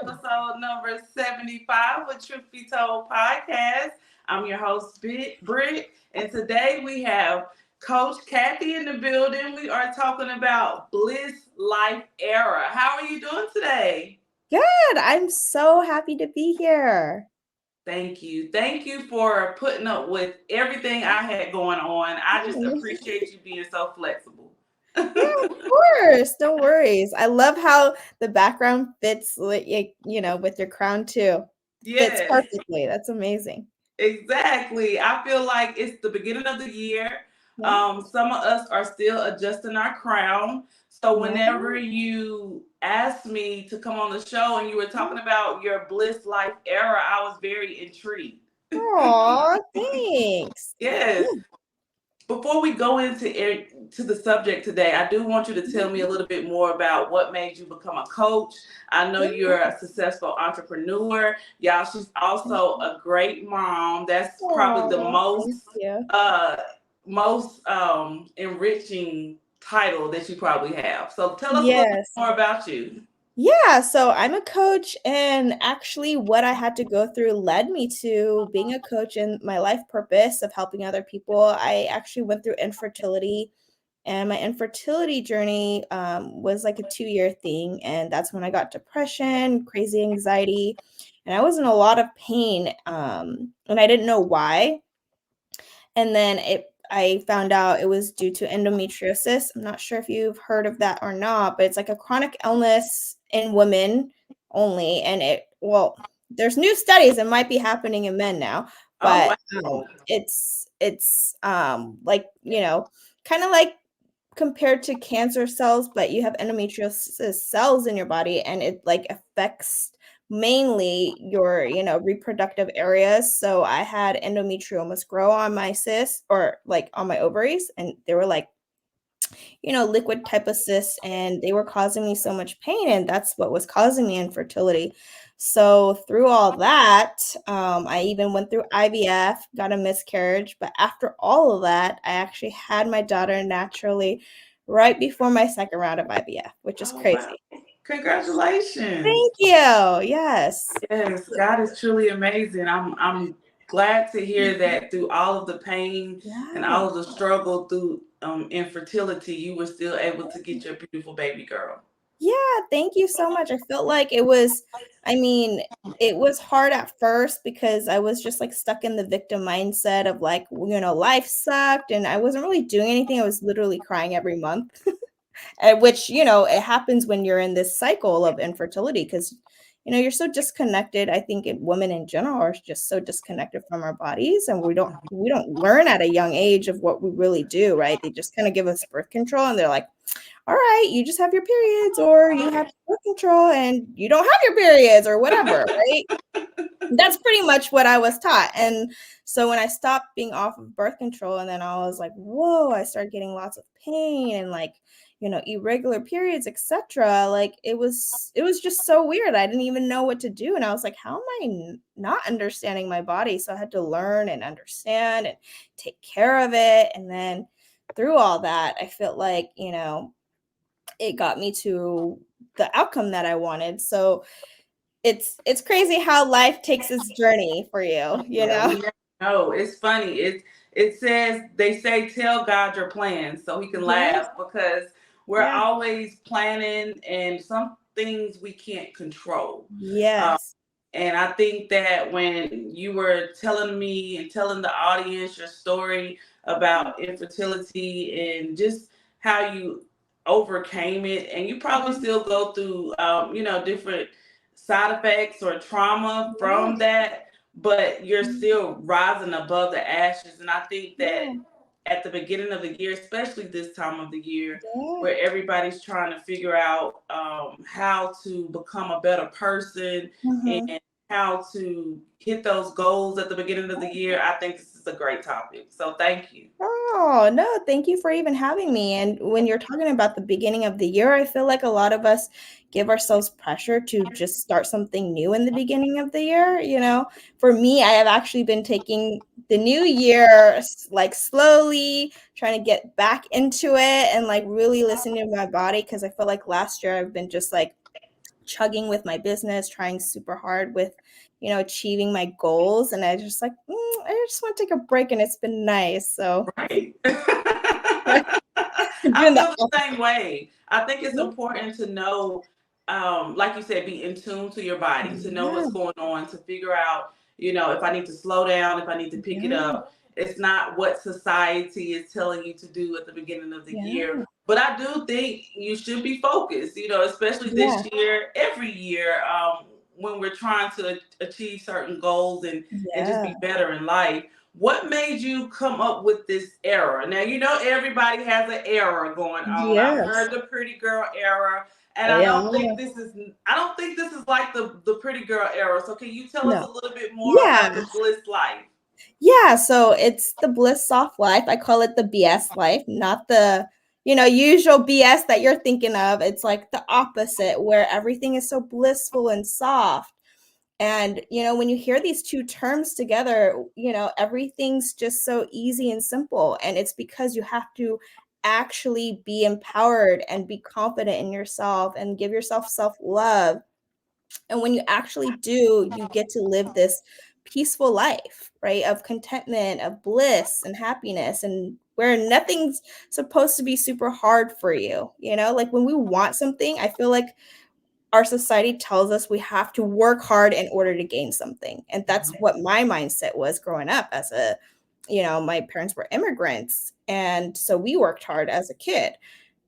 episode number 75 of Truth Be Told podcast. I'm your host, Britt, and today we have Coach Kathy in the building. We are talking about Bliss Life Era. How are you doing today? Good. I'm so happy to be here. Thank you. Thank you for putting up with everything I had going on. I just appreciate you being so flexible. Yeah, of course. No worries. I love how the background fits, with your crown too. Fits Yes. perfectly. That's amazing. Exactly. I feel like it's the beginning of the year. Yeah. Some of us are still adjusting our crown. So Yeah. whenever you asked me to come on the show and you were talking about your Bliss Life era, I was very intrigued. Aw, thanks. Yes. Before we go to the subject today, I do want you to tell me a little bit more about what made you become a coach. I know you're a successful entrepreneur. Y'all, she's also a great mom. That's probably the Aw, thank you. uh most enriching title that you probably have. So tell us a little bit Yes. more about you. Yeah, so I'm a coach, and actually, what I had to go through led me to being a coach and my life purpose of helping other people. I actually went through infertility, and my infertility journey was like a 2-year thing. And that's when I got depression, crazy anxiety, and I was in a lot of pain. And I didn't know why. And then I found out it was due to endometriosis. I'm not sure if you've heard of that or not, but it's like a chronic illness in women only. And there's new studies. It might be happening in men now, Oh but wow. it's like, kind of like compared to cancer cells, but you have endometriosis cells in your body, and it like affects mainly your reproductive areas. So I had endometriomas grow on my cysts, or like on my ovaries, and they were like liquid type of cysts, and they were causing me so much pain, and that's what was causing me infertility. So through all that, I even went through IVF, got a miscarriage, but after all of that, I actually had my daughter naturally right before my second round of IVF, which is Oh wow. crazy. Congratulations. Thank you. Yes. Yes, God is truly amazing. I'm glad to hear that through all of the pain and Yeah. all of the struggle through infertility, you were still able to get your beautiful baby girl. Yeah, thank you so much. I felt like I mean, it was hard at first because I was just like stuck in the victim mindset of like, life sucked and I wasn't really doing anything. I was literally crying every month. Which, it happens when you're in this cycle of infertility because, you're so disconnected. I think women in general are just so disconnected from our bodies, and we don't learn at a young age of what we really do, right? They just kind of give us birth control, and they're like, all right, you just have your periods, or you have birth control and you don't have your periods, or whatever, right? That's pretty much what I was taught. And so when I stopped being off of birth control, and then I was like, whoa, I started getting lots of pain and like, irregular periods, etc. Like it was just so weird. I didn't even know what to do. And I was like, how am I not understanding my body? So I had to learn and understand and take care of it. And then through all that, I felt like, it got me to the outcome that I wanted. So it's crazy how life takes its journey for you, you Yeah, we know? never know. It's funny. It says they say tell God your plans so he can Yes, laugh because we're yeah, always planning and some things we can't control. Uh, yes. And I think that when you were telling me and telling the audience your story about infertility and just how you overcame it, and you probably Mhm. still go through, different side effects or trauma Yeah, from that, but you're still rising above the ashes. And I think that yeah, at the beginning of the year, especially this time of the year, yeah. where everybody's trying to figure out how to become a better person Mhm. and how to hit those goals at the beginning of the year, I think this is a great topic. So thank you. Oh, no, thank you for even having me. And when you're talking about the beginning of the year, I feel like a lot of us give ourselves pressure to just start something new in the beginning of the year, For me, I have actually been taking the new year like slowly, trying to get back into it and like really listening to my body because I feel like last year I've been just like chugging with my business, trying super hard with, achieving my goals. And I just like, I just want to take a break, and it's been nice. So Right. I doing the feel the same way. I think it's opposite. important to know, like you said, be in tune to your body, to know Yeah, what's going on, to figure out, if I need to slow down, if I need to pick it yeah, up. It's not what society is telling you to do at the beginning of the year. yeah, But I do think you should be focused, especially yeah, this year, every year, when we're trying to achieve certain goals and just yeah, be better in life. What made you come up with this era? Now, everybody has an era going on. I've yes. heard the pretty girl era, and I Yeah, don't think this is like the pretty girl era. So can you tell us no. a little bit more Yeah. about the Bliss life? Yeah, so it's the Bliss Soft Life. I call it the BS life, not the, usual BS that you're thinking of. It's like the opposite, where everything is so blissful and soft. And, when you hear these two terms together, everything's just so easy and simple. And it's because you have to actually be empowered and be confident in yourself and give yourself self-love. And when you actually do, you get to live this peaceful life, right? Of contentment, of bliss and happiness, and where nothing's supposed to be super hard for you. Like when we want something, I feel like our society tells us we have to work hard in order to gain something. And that's what my mindset was growing up as my parents were immigrants. And so we worked hard as a kid,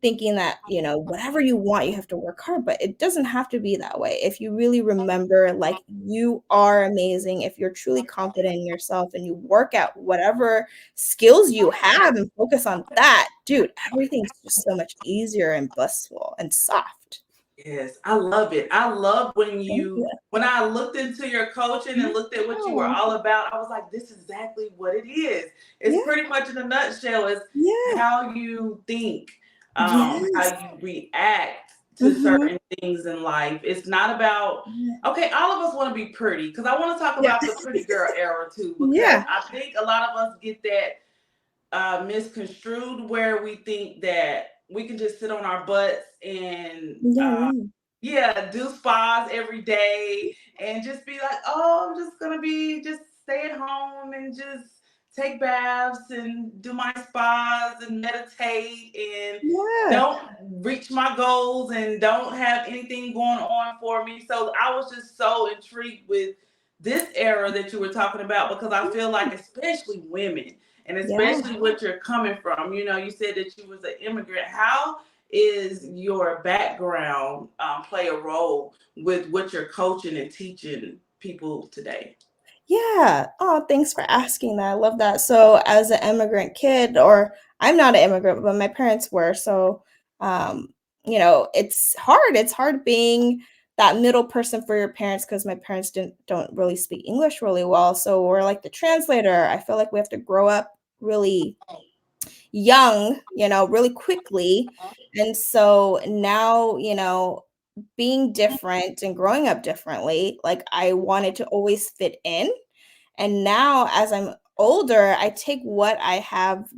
thinking that, whatever you want, you have to work hard, but it doesn't have to be that way. If you really remember, like, you are amazing, if you're truly confident in yourself and you work at whatever skills you have and focus on that, dude, everything's just so much easier and blissful and soft. Yes, I love it. I love Thank you. when I looked into your coaching and looked at what you were Yeah. all about, I was like, this is exactly what it is. It's Yeah. pretty much in a nutshell, is Yeah. how you think, how Yes. you react to Mhm. certain things in life. It's not about, Yeah. okay, all of us want to be pretty, because I want to talk Yeah. about the pretty girl era too, because Yeah. I think a lot of us get that misconstrued, where we think that we can just sit on our butts and Yeah, no. yeah, do spas every day and just be like, oh, I'm just gonna be just stay at home and just take baths and do my spas and meditate and Yeah. don't reach my goals and don't have anything going on for me. So I was just so intrigued with this era that you were talking about, because I feel like, especially women, and Yeah. especially what you're coming from. You said that you was an immigrant. How is your background play a role with what you're coaching and teaching people today? Yeah. Oh, thanks for asking that. I love that. So, as an immigrant kid, or I'm not an immigrant, but my parents were. So, um, it's hard. It's hard being that middle person for your parents, because my parents don't really speak English really well. So we're like the translator. I feel like we have to grow up really young, really quickly. And so now, being different and growing up differently, like I wanted to always fit in. And now as I'm older, I take what I have,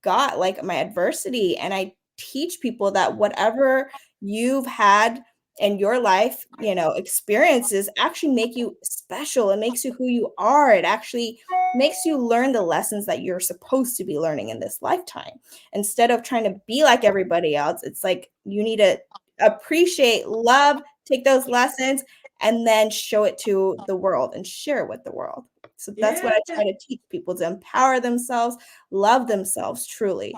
got, like my adversity, and I teach people that whatever you've had in your life, experiences actually make you special. It makes you who you are. It actually makes you learn the lessons that you're supposed to be learning in this lifetime. Instead of trying to be like everybody else, it's like you need to appreciate, love, take those lessons, and then show it to the world and share it with the world. So that's what Yeah, I try to teach people, to empower themselves, love themselves truly.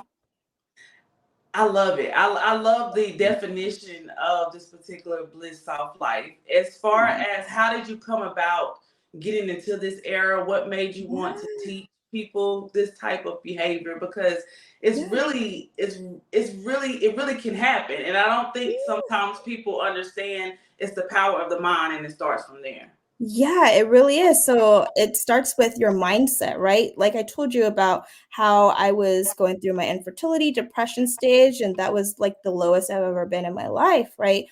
I love it. I love the definition of this particular Bliss Soft Life. As far Yeah. as, how did you come about getting into this era? What made you want to Yeah. teach people this type of behavior? Because it's Yeah. really it really can happen. And I don't think Yeah. sometimes people understand it's the power of the mind, and it starts from there. Yeah, it really is. So it starts with your mindset, right? Like I told you about how I was going through my infertility depression stage, and that was like the lowest I've ever been in my life, right?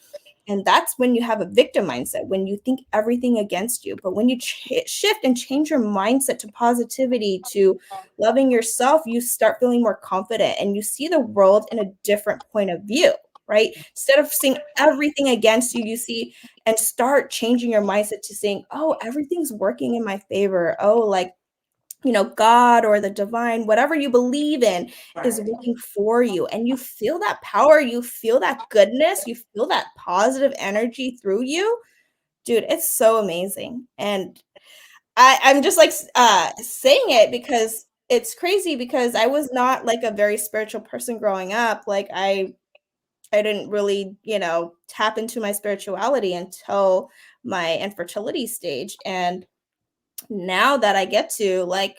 And that's when you have a victim mindset, when you think everything against you. But when you shift and change your mindset to positivity, to loving yourself, you start feeling more confident and you see the world in a different point of view, right? Instead of seeing everything against you, you see and start changing your mindset to saying, oh, everything's working in my favor. Oh, like, God or the divine, whatever you believe in is Right. working for you. And you feel that power, you feel that goodness, you feel that positive energy through you. Dude, it's so amazing. And I'm just like saying it because it's crazy because I was not like a very spiritual person growing up. Like I didn't really, tap into my spirituality until my infertility stage. And now that I get to like,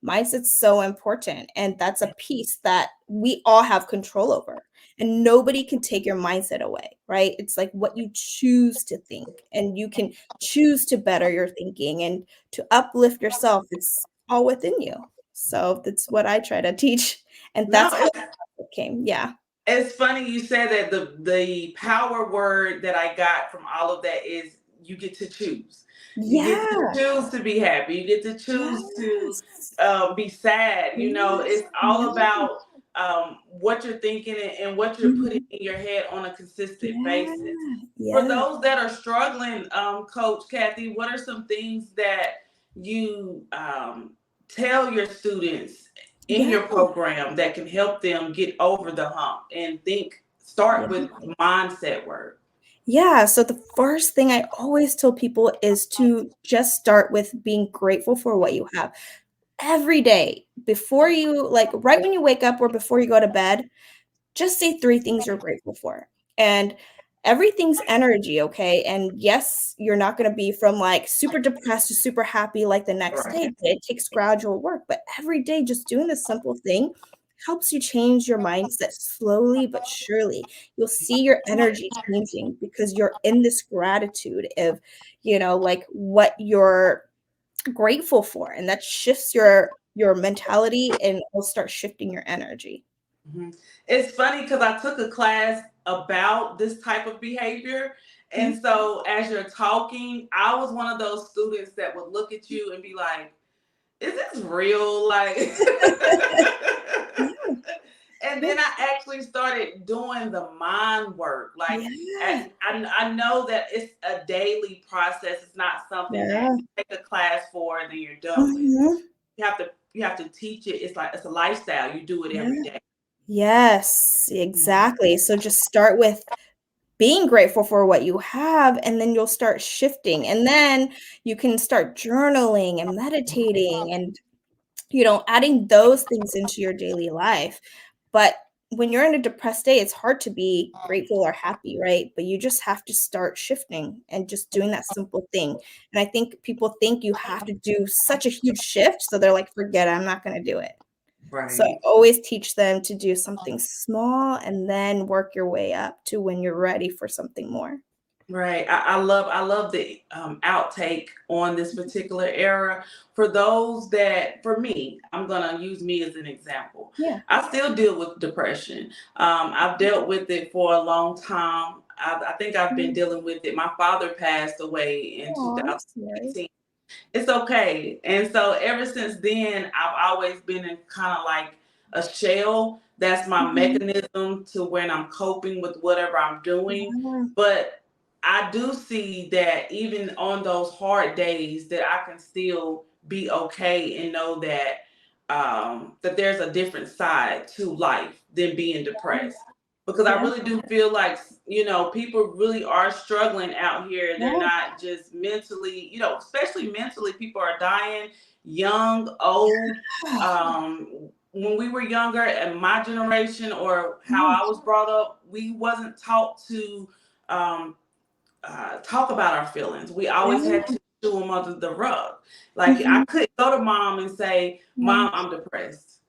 mindset's so important. And that's a piece that we all have control over. And nobody can take your mindset away, right? It's like what you choose to think, and you can choose to better your thinking and to uplift yourself. It's all within you. So that's what I try to teach. And No, that's how it came. Yeah. it's funny you said that. The power word that I got from all of that is you get to choose. You get to Yeah. choose to be happy. You get to choose to Yes. be sad. Yes. It's all Yeah. about what you're thinking and what you're putting Mhm. in your head on a consistent Yeah. basis. For Yeah. those that are struggling, Coach Kathy, what are some things that you tell your students in Yeah. your program that can help them get over the hump and start Yeah. with mindset work? Yeah, so the first thing I always tell people is to just start with being grateful for what you have. Every day, before you like right when you wake up or before you go to bed, just say 3 things you're grateful for. And everything's energy, okay? And yes, you're not gonna be from, like, super depressed to super happy, like, the next day, Right. but it takes gradual work. But every day, just doing this simple thing helps you change your mindset slowly but surely. You'll see your energy changing because you're in this gratitude of, like, what you're grateful for, and that shifts your mentality and will start shifting your energy. Mhm. It's funny because I took a class about this type of behavior. Yeah. And so as you're talking, I was one of those students that would look at you and be like, is this real? Like, Yeah, and yeah, then I actually started doing the mind work. Like, yeah, I know that it's a daily process. It's not something that yeah. you take a class for and then you're done with. Mhm. You have to teach it. It's like it's a lifestyle. You do it Yeah. every day. Yes, exactly. So just start with being grateful for what you have, and then you'll start shifting, and then you can start journaling and meditating and, adding those things into your daily life. But when you're in a depressed state, it's hard to be grateful or happy, right? But you just have to start shifting and just doing that simple thing. And I think people think you have to do such a huge shift, so they're like, "Forget it, I'm not gonna do it." So I Right. always teach them to do something small and then work your way up to when you're ready for something more. Right. I love the outtake on this particular era. For those that, for me, I'm gonna use me as an example. Yeah. I still deal with depression. I've dealt with it for a long time. I think I've been Mm. dealing with it. My father passed away in Aw, I'm sorry. 2018. It's okay. And so ever since then, I've always been in kind of like a shell. That's my Mhm. mechanism to when I'm coping with whatever I'm doing. Yeah. But I do see that even on those hard days, that I can still be okay and know that that there's a different side to life than being depressed. Because I Yeah. really do feel like people really are struggling out here. They're Yeah. not just mentally, especially mentally. People are dying young, old. When we were younger, and my generation or how Yeah. I was brought up, we wasn't taught to um, talk about our feelings. We always Yeah. had to do them under the rug. Like I Mhm. couldn't go to mom and say, Yeah. "Mom, I'm depressed.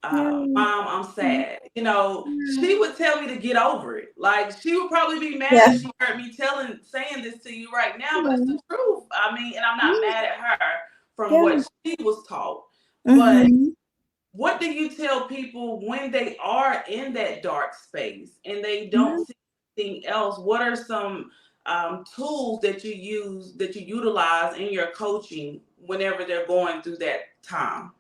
Yeah. Mom, I'm Mhm. sad." Yeah. She would tell me to get over it. Like she would probably be mad Yeah. if she heard me saying this to you right now, but it's Yeah. the truth. I mean, and I'm not mad at her from Yeah. what she was taught. But Mhm. what do you tell people when they are in that dark space and they Yeah. don't see anything else? What are some tools that you utilize in your coaching whenever they're going through that time?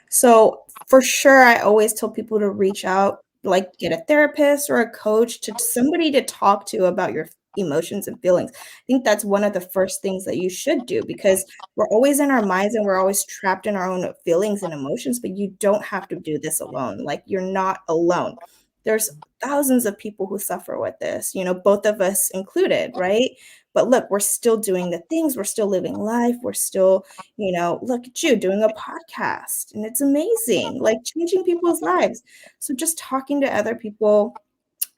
So, for sure, I always tell people to reach out like get a therapist or a coach, to somebody to talk to about your emotions and feelings. I think that's one of the first things that you should do, because we're always in our minds and we're always trapped in our own feelings and emotions, but you don't have to do this alone. Like, you're not alone. There's thousands of people who suffer with this, both of us included, right? But look, we're still doing the things, we're still living life, we're still, look at you doing a podcast, and it's amazing, like changing people's lives. So just talking to other people,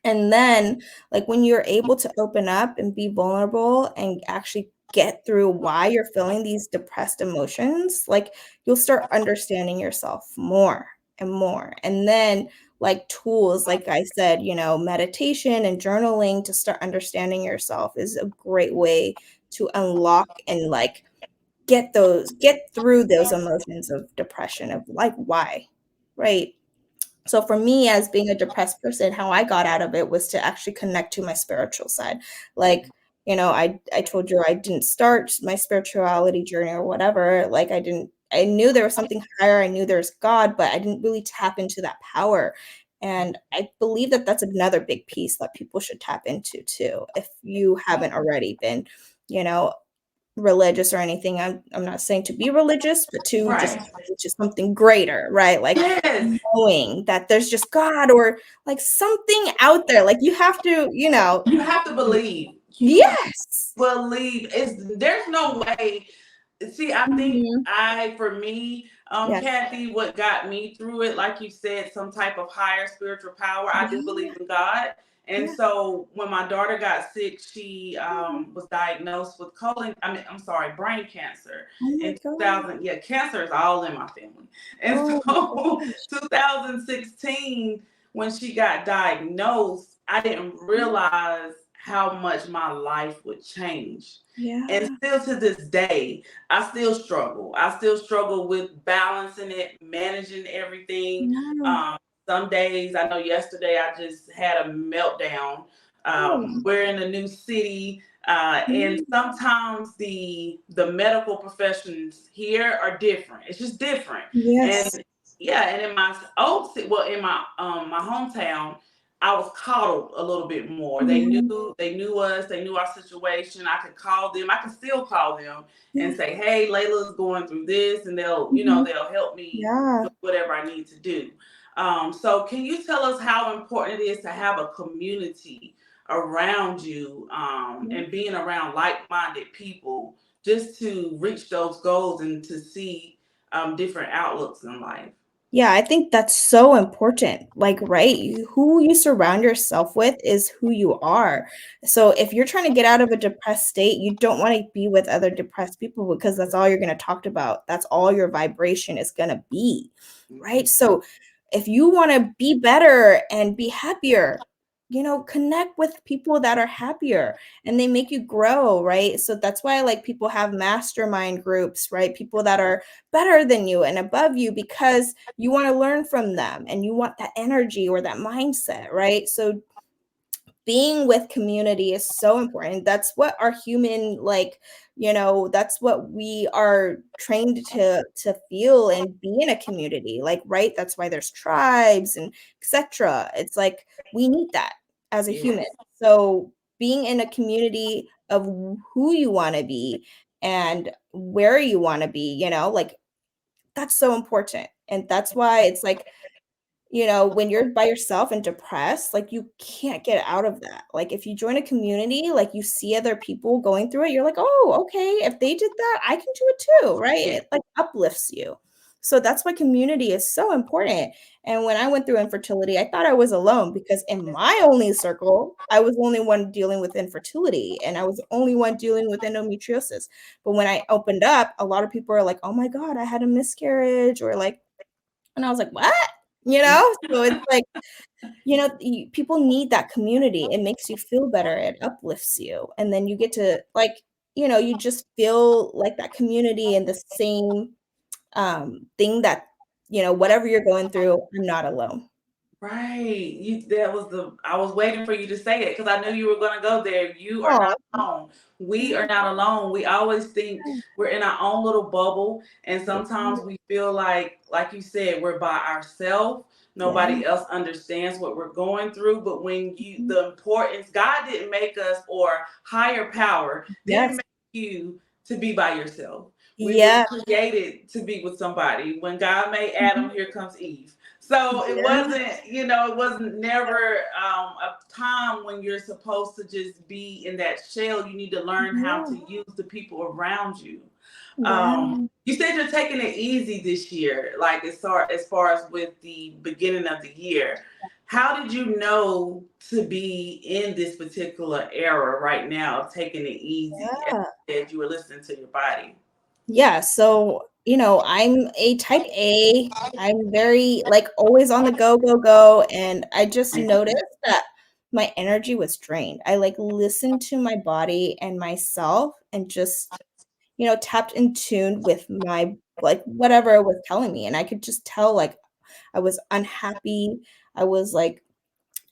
and then, like, when you're able to open up and be vulnerable and actually get through why you're feeling these depressed emotions, like, you'll start understanding yourself more and more. And then, like, tools, like I said, meditation and journaling to start understanding yourself is a great way to unlock and, like, get through those emotions of depression, of like, why, right? So for me, as being a depressed person, how I got out of it was to actually connect to my spiritual side. Like, I told you I didn't start my spirituality journey or whatever. Like, I knew there was something higher. I knew there's God, but I didn't really tap into that power. And I believe that that's another big piece that people should tap into too, if you haven't already been, you know, religious or anything. I'm not saying to be religious, but to just Right. to something greater, right? Like, Yes. knowing that there's just God, or like something out there. Like, you have to, You have to believe. You yes. believe. There's no way. See, I think Mhm. for me, Yes. Kathy, what got me through it, like you said, some type of higher spiritual power. I do Yeah. believe in God. And Yeah. so when my daughter got sick, she Oh was diagnosed with I'm sorry, brain cancer my in god. 2000. Yeah, cancer is all in my family. And Oh my so gosh. 2016, when she got diagnosed, I didn't realize how much my life would change. And Yeah. still to this day, I still struggle. I still struggle with balancing it, managing everything. Yeah. Um, some days, I know yesterday I just had a meltdown. Oh. We're in a new city, and Yeah. sometimes the medical professions here are different. It's just different, Yes. and yeah. And in my old city, well, in my hometown, I was coddled a little bit more. Mhm. They knew us, they knew our situation. I could call them, I can still call them and Yeah. say, "Hey, Layla's going through this," and Mhm. they'll help me Yeah. with whatever I need to do. So can you tell us how important it is to have a community around you, Yeah. and being around like-minded people just to reach those goals and to see different outlooks in life? Yeah, I think that's so important. Like, right? Who you surround yourself with is who you are. So if you're trying to get out of a depressed state, you don't want to be with other depressed people, because that's all you're going to talk about. That's all your vibration is going to be, right? Mhm. So if you want to be better and be happier, connect with people that are happier and they make you grow, right? So that's why, like, people have mastermind groups, right? People that are better than you and above you, because you want to learn from them and you want that energy or that mindset, right? So being with community is so important. That's what our human, like, that's what we are trained to feel and be in a community, like, right? That's why there's tribes and etc. It's like we need that as a human. Yes. So being in a community of who you want to be and where you want to be, like, that's so important. And that's why it's like, when you're by yourself and depressed, like, you can't get out of that. Like, if you join a community, like, you see other people going through it, you're like, "Oh, okay, if they did that, I can do it too," right? Yes. It, like, uplifts you. So that's why community is so important. And when I went through infertility, I thought I was alone, because in my only circle, I was the only one dealing with infertility, and I was the only one dealing with endometriosis. But when I opened up, a lot of people are like, "Oh my god, I had a miscarriage," or like, and I was like, "What?" So it's like, people need that community. It makes you feel better, it uplifts you, and then you get to, like, you just feel like that community and the same, thing that, whatever you're going through, I'm not alone. Right. That was I was waiting for you to say it because I knew you were going to go there. You are Oh, not alone. We yeah, are not alone. We always think we're in our own little bubble. And yeah, sometimes we feel like you said, we're by ourselves. yeah, Nobody else understands what we're going through. But when mhm, the importance, God didn't make us, or higher power didn't yes, make you to be by yourself. We was yeah, created to be with somebody. When God made mhm, Adam, here comes Eve. So it yeah, wasn't, it wasn't never a time when you're supposed to just be in that shell. You need to learn how yeah, to use the people around you. yeah, You said you're taking it easy this year, like as far as with the beginning of the year. How did you know to be in this particular era right now of taking it easy? As yeah. you said, you were listening to your body. Yeah, so, I'm a type A. I'm very, like, always on the go, go, go, and I just noticed that my energy was drained. I, like, listened to my body and myself and just, tapped in tune with my, like, whatever it was telling me, and I could just tell, like, I was unhappy. I was, like,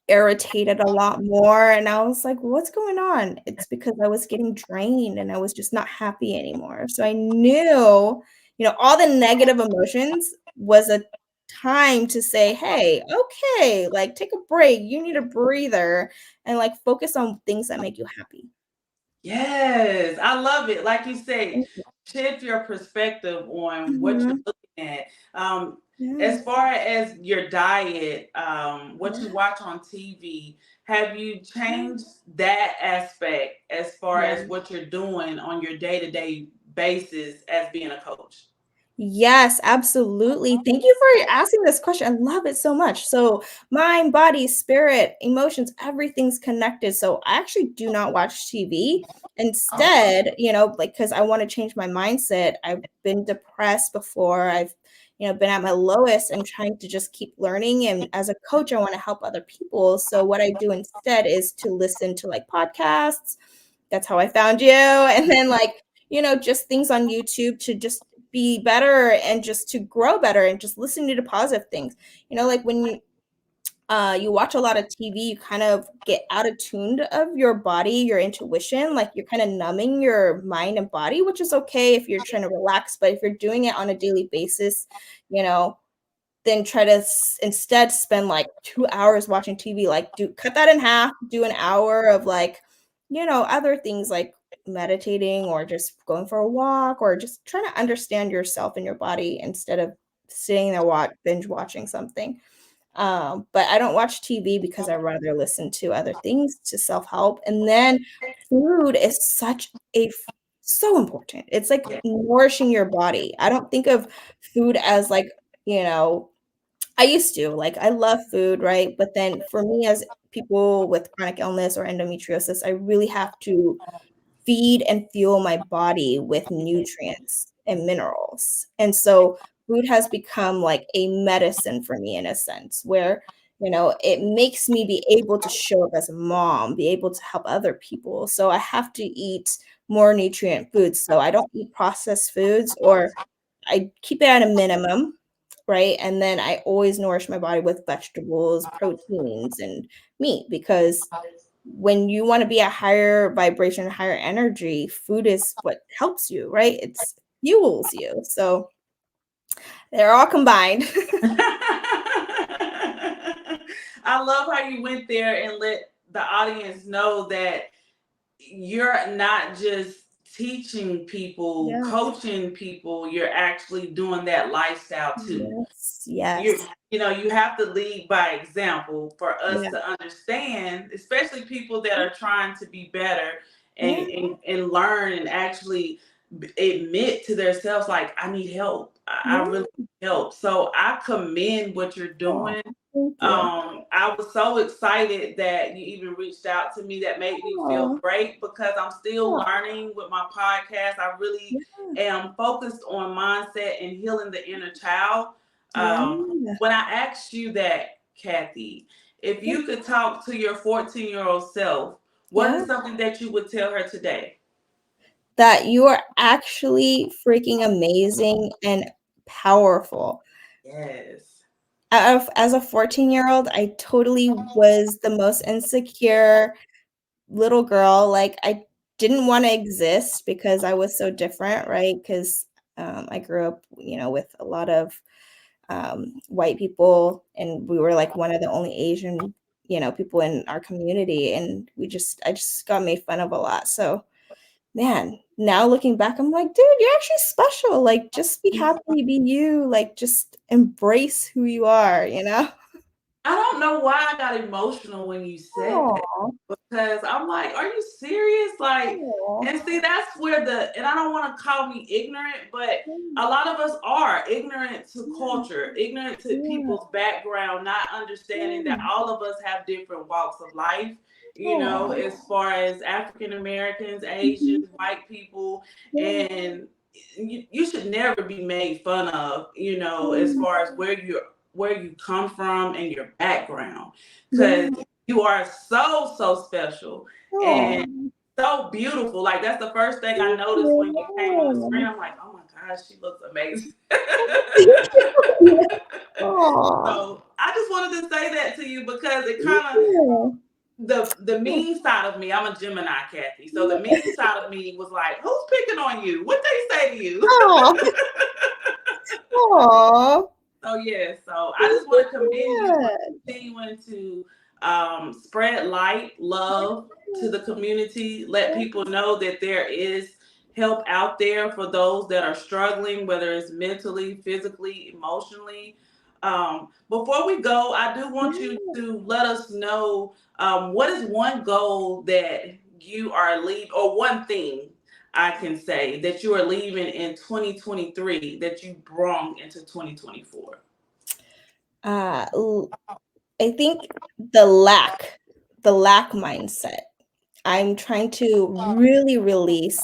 irritated a lot more, and I was like, "What's going on?" It's because I was getting drained and I was just not happy anymore. So I knew, all the negative emotions was a time to say, "Hey, okay, like, take a break. You need a breather and, like, focus on things that make you happy." Yes, I love it. Like you say, Thank you. shift your perspective on what you're Mhm. looking at. Um, Yeah, as far as your diet, what you yeah, watch on TV, have you yeah, changed that aspect as far yeah. as what you're doing on your day-to-day basis as being a coach? Yes, absolutely. Thank you for asking this question. I love it so much. So, mind, body, spirit, emotions, everything's connected. So, I actually do not watch TV. Instead, like, because I want to change my mindset. I've been depressed before. I've, been at my lowest and trying to just keep learning. And as a coach, I want to help other people. So, what I do instead is to listen to like podcasts. That's how I found you. And then, like, just things on YouTube to just be better and just to grow better and just listening to positive things. Like when you watch a lot of TV, you kind of get out of tune of your body, your intuition, like you're kind of numbing your mind and body, which is okay if you're trying to relax, but if you're doing it on a daily basis, you know, then try to instead spend like 2 hours watching TV. Like, do cut that in half, do an hour of like, other things like meditating or just going for a walk or just trying to understand yourself and your body instead of sitting there binge watching something. But I don't watch TV because I rather listen to other things to self-help. And then food is so important. It's like Yeah. nourishing your body. I don't think of food as like, you know, I used to, like, I love food, right? But then for me as people with chronic illness or endometriosis, I really have to feed and fuel my body with nutrients and minerals. And so food has become like a medicine for me in a sense where, it makes me be able to show up as a mom, be able to help other people. So I have to eat more nutrient foods. So I don't eat processed foods or I keep it at a minimum, right? And then I always nourish my body with vegetables, proteins, and meat because when you want to be a higher vibration, higher energy, food is what helps you, right? It's fuels you. So they're all combined. I love how you went there and let the audience know that you're not just teaching people, Yeah. coaching people, you're actually doing that lifestyle too. Yes. you Yes. you have to lead by example for us Yeah. to understand, especially people that are trying to be better Yeah. and learn and actually admit to themselves like, I need help. I Yeah. really need help. So I commend what you're Oh, doing. thank you. I was so excited that you even reached out to me. That made me feel Oh, great because I'm still yeah. learning with my podcast. I really Yeah. am focused on mindset and healing the inner child. Yeah. When I asked you that, Kathy, if Yeah. you could talk to your 14-year-old self, what Yeah. is something that you would tell her today? That you are actually freaking amazing and powerful. Yes. As a 14-year-old, I totally was the most insecure little girl. Like, I didn't want to exist because I was so different, right? Because I grew up, with a lot of white people, and we were like one of the only Asian, people in our community, and I just got made fun of a lot. So, man, now looking back, I'm like, dude, you're actually special. Like, just be happy, be you. Like, just embrace who you are, I don't know why I got emotional when you said that, Oh, because I'm like, are you serious? Like, oh, and see, that's where and I don't want to call me ignorant, but a lot of us are ignorant to culture, ignorant to yeah, people's background, not understanding that yeah. all of us have different walks of life, Oh, as far as African Americans, mhm, Asians, white people, yeah, and you should never be made fun of, as mm, far as where you come from and your background, because yeah. you are so so special Oh, and so beautiful. Like, that's the first thing I thank noticed when you came on the screen. you. I'm like, oh my gosh, she looks amazing. Oh, So I just wanted to say that to you, because it thank kind of, you. the mean side of me. I'm a Gemini, Kathy. So the mean side of me was like, who's picking on you? What they say to you? Oh, oh, So yeah, so I thank just you want to commend so you for much. continuing to spread light, love to the community. Let people know that there is help out there for those that are struggling, whether it's mentally, physically, emotionally. Before we go, I do want you to let us know, what is one goal that you are leaving, or one thing I can say that you are leaving in 2023 that you brought into 2024. Uh, l- I think the lack mindset. I'm trying to really release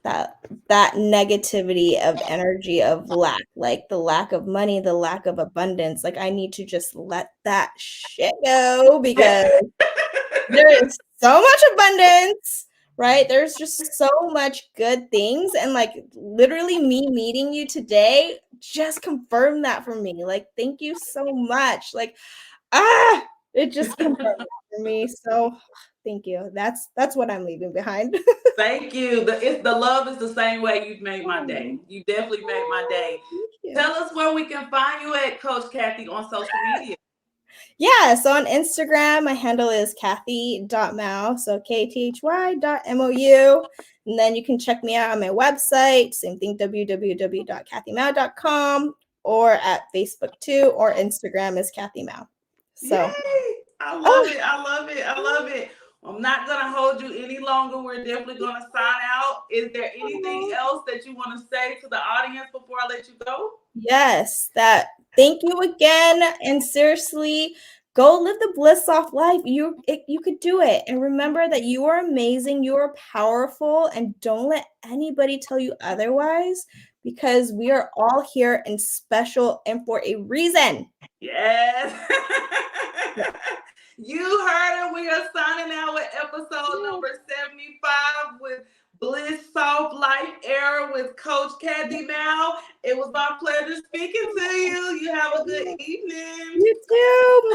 that negativity of energy of lack, like the lack of money, the lack of abundance. Like, I need to just let that shit go because there is so much abundance, right? There's just so much good things. And like, literally, me meeting you today just confirmed that for me. Like, thank you so much. Like, it just confirmed that for me. So thank you. That's what I'm leaving behind. Thank you. The love is the same way you've made my day. Oh, You definitely made my day. thank you. Tell us where we can find you at, Coach Kathy, on social media. Yeah, so on Instagram, my handle is Kathy.Mao, so KTHY.MOU. And then you can check me out on my website, same thing, www.kathymao.com, or at Facebook too, or Instagram is Kathy Mao. So, Yay! I love oh, it. I love it. I love it. I'm not going to hold you any longer. We're definitely going to sign out. Is there anything else that you want to say to the audience before I let you go? yes, that thank you again. And seriously, go live the bliss soft life. You could do it. And remember that you are amazing, you are powerful, and don't let anybody tell you otherwise, because we are all here and special and for a reason. Yes. You heard it. We are signing out with episode number 75 with Bliss Soft Life Era with Coach Kathy Mao. It was my pleasure speaking to you. You have a good evening. You too.